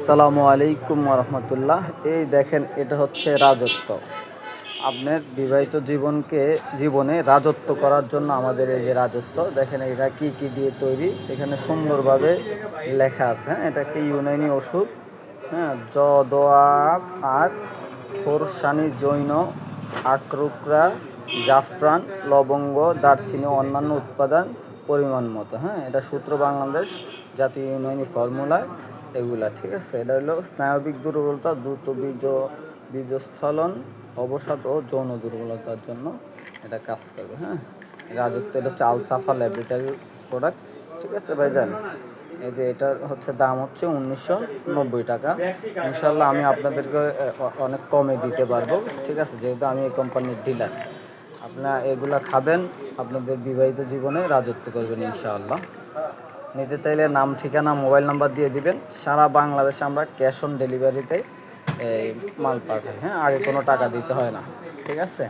আসসালামু আলাইকুম রহমতুল্লাহ। এই দেখেন, এটা হচ্ছে রাজত্ব। আপনার বিবাহিত জীবনে রাজত্ব করার জন্য আমাদের এই যে রাজত্ব, দেখেন এটা কি কি দিয়ে তৈরি, এখানে সুন্দরভাবে লেখা আছে। হ্যাঁ, এটা একটা ইউনানি ওষুধ। হ্যাঁ, জদোয়াব আর ফোরসানি, জৈন, আক্রুকরা, জাফরান, লবঙ্গ, দারচিনি, অন্যান্য উৎপাদন পরিমাণ মতো। হ্যাঁ, এটা সূত্র বাংলাদেশ জাতীয় ইউনানি ফর্মুলায় এগুলা, ঠিক আছে। এটা হলো স্নায়বিক দুর্বলতা, দ্রুত বীজস্খলন, অবসাদ ও যৌন দুর্বলতার জন্য এটা কাজ করবে। হ্যাঁ, রাজত্ব, এটা চাল সাফা ল্যাবরেটরি প্রোডাক্ট, ঠিক আছে ভাইজান। এই যে এটার হচ্ছে দাম হচ্ছে 1990 টাকা। ইনশাল্লাহ আমি আপনাদেরকে অনেক কমে দিতে পারবো, ঠিক আছে, যেহেতু আমি এই কোম্পানির ডিলার। আপনারা এগুলা খাবেন, আপনাদের বিবাহিত জীবনে রাজত্ব করবেন ইনশাআল্লাহ। নিতে চাইলে নাম, ঠিকানা, মোবাইল নাম্বার দিয়ে দিবেন। সারা বাংলাদেশে আমরা ক্যাশ অন ডেলিভারিতে এই মাল পাঠাই। হ্যাঁ, আগে কোনো টাকা দিতে হয় না, ঠিক আছে।